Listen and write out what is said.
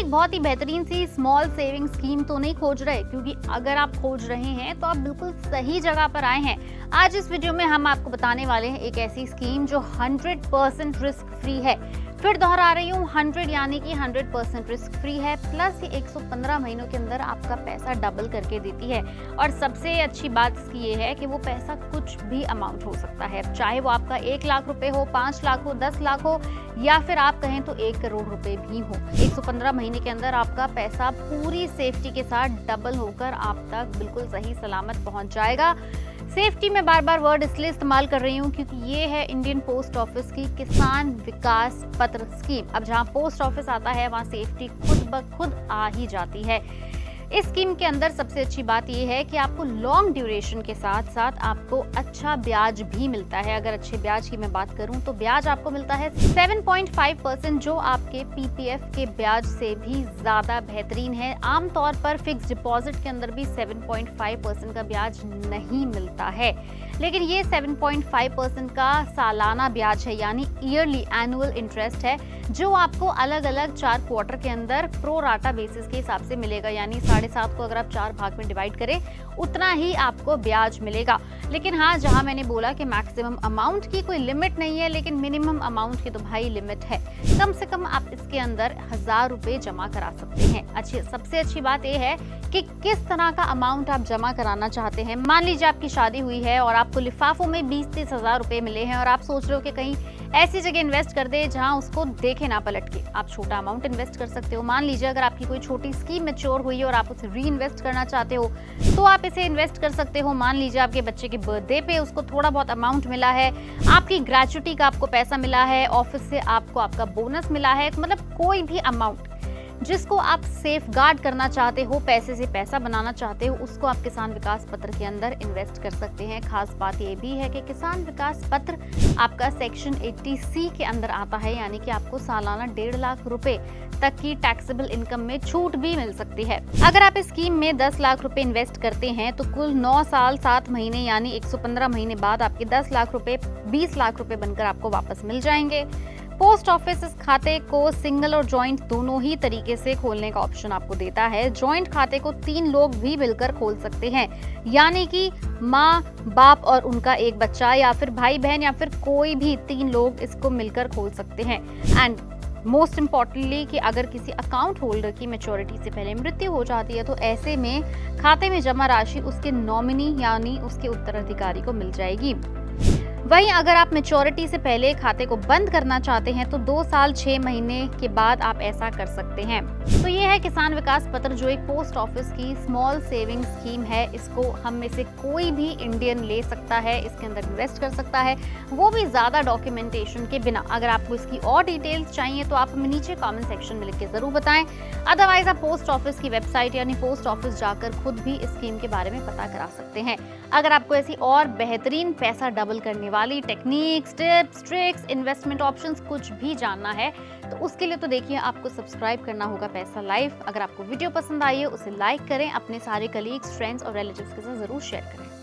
एक बहुत ही बेहतरीन सी स्मॉल सेविंग स्कीम तो नहीं खोज रहे, क्योंकि अगर आप खोज रहे हैं तो आप बिल्कुल सही जगह पर आए हैं। आज इस वीडियो में हम आपको बताने वाले हैं एक ऐसी स्कीम जो 100% रिस्क फ्री है। फिर दोहरा रही हूँ, 100 यानी कि 100% रिस्क फ्री है, प्लस ये 115 महीनों के अंदर आपका पैसा डबल करके देती है। और सबसे अच्छी बात इसकी ये है कि वो पैसा कुछ भी अमाउंट हो सकता है, चाहे वो आपका 1 लाख रुपए हो, 5 लाख हो, 10 लाख हो, या फिर आप कहें तो 1 करोड़ रुपए भी हो। 115 महीने के अंदर आपका पैसा पूरी सेफ्टी के साथ डबल होकर आप तक बिल्कुल सही सलामत पहुंच जाएगा। सेफ्टी में बार बार वर्ड इसलिए इस्तेमाल कर रही हूँ क्योंकि ये है इंडियन पोस्ट ऑफिस की किसान विकास पत्र स्कीम। अब जहाँ पोस्ट ऑफिस आता है वहाँ सेफ्टी खुद ब खुद आ ही जाती है। इस स्कीम के अंदर सबसे अच्छी बात यह है कि आपको लॉन्ग ड्यूरेशन के साथ साथ आपको अच्छा ब्याज भी मिलता है। अगर अच्छे ब्याज की मैं बात करूं तो ब्याज आपको मिलता है 7.5%, जो आपके पीपीएफ के ब्याज से भी ज्यादा बेहतरीन है। आमतौर पर फिक्स डिपॉजिट के अंदर भी 7.5% का ब्याज नहीं मिलता है, लेकिन ये 7.5% का सालाना ब्याज है, यानी ईयरली एनुअल इंटरेस्ट है, जो आपको अलग अलग 4 क्वार्टर के अंदर प्रो राटा बेसिस के हिसाब से मिलेगा। यानी 7.5 को अगर आप 4 भाग में डिवाइड करें उतना ही आपको ब्याज मिलेगा। लेकिन हाँ, जहां मैंने बोला कि मैक्सिमम अमाउंट की कोई लिमिट नहीं है, लेकिन मिनिमम अमाउंट की तो भाई लिमिट है। कम से कम आप इसके अंदर 1000 रुपए जमा करा सकते हैं। सबसे अच्छी बात यह है कि किस तरह का अमाउंट आप जमा कराना चाहते हैं। मान लीजिए आपकी शादी हुई है और आपको लिफाफों में 20-30 हजार रुपए मिले हैं और आप सोच रहे हो कि कहीं ऐसी जगह इन्वेस्ट कर दे जहां उसको देखे ना पलट के। आप छोटा अमाउंट इन्वेस्ट कर सकते हो। मान लीजिए अगर आपकी कोई छोटी स्कीम मैच्योर हुई है और आप उसे री इन्वेस्ट करना चाहते हो तो आप इसे इन्वेस्ट कर सकते हो। मान लीजिए आपके बच्चे के बर्थडे पे उसको थोड़ा बहुत अमाउंट मिला है, आपकी ग्रेजुटी का आपको पैसा मिला है, ऑफिस से आपको आपका बोनस मिला है, मतलब कोई भी अमाउंट जिसको आप सेफ गार्ड करना चाहते हो, पैसे से पैसा बनाना चाहते हो, उसको आप किसान विकास पत्र के अंदर इन्वेस्ट कर सकते हैं। खास बात यह भी है कि किसान विकास पत्र आपका सेक्शन 80C के अंदर आता है, यानी कि आपको सालाना 1.5 लाख रुपए तक की टैक्सेबल इनकम में छूट भी मिल सकती है। अगर आप इस स्कीम में 10 लाख रुपए इन्वेस्ट करते हैं तो कुल 9 साल 7 महीने यानी 115 महीने बाद आपके 10 लाख रुपए 20 लाख रुपए बनकर आपको वापस मिल जाएंगे। पोस्ट ऑफिस इस खाते को सिंगल और जॉइंट दोनों ही तरीके से खोलने का ऑप्शन आपको देता है। जॉइंट खाते को 3 लोग भी मिलकर खोल सकते हैं, यानी कि माँ बाप और उनका एक बच्चा, या फिर भाई बहन, या फिर कोई भी 3 लोग इसको मिलकर खोल सकते हैं। एंड मोस्ट इम्पॉर्टेंटली कि अगर किसी अकाउंट होल्डर की मैच्योरिटी से पहले मृत्यु हो जाती है तो ऐसे में खाते में जमा राशि उसके नॉमिनी यानी उसके उत्तराधिकारी को मिल जाएगी। वहीं अगर आप मैच्योरिटी से पहले खाते को बंद करना चाहते हैं तो 2 साल 6 महीने के बाद आप ऐसा कर सकते हैं। तो ये है किसान विकास पत्र, जो एक पोस्ट ऑफिस की स्मॉल सेविंग स्कीम है। इसको हम में से कोई भी इंडियन ले सकता है, इसके अंदर इन्वेस्ट कर सकता है, वो भी ज्यादा डॉक्यूमेंटेशन के बिना। अगर आपको इसकी और डिटेल्स चाहिए तो आप हमें नीचे कमेंट सेक्शन में लिख के जरूर बताएं। अदरवाइज आप पोस्ट ऑफिस की वेबसाइट यानी पोस्ट ऑफिस जाकर खुद भी इस स्कीम के बारे में पता करा सकते हैं। अगर आपको ऐसी और बेहतरीन पैसा डबल करने वाली techniques, tips, tricks, investment options कुछ भी जानना है तो उसके लिए तो देखिए आपको सब्सक्राइब करना होगा पैसा लाइव। अगर आपको वीडियो पसंद आई है उसे लाइक करें, अपने सारे कलीग्स, फ्रेंड्स और रिलेटिव्स के साथ जरूर शेयर करें।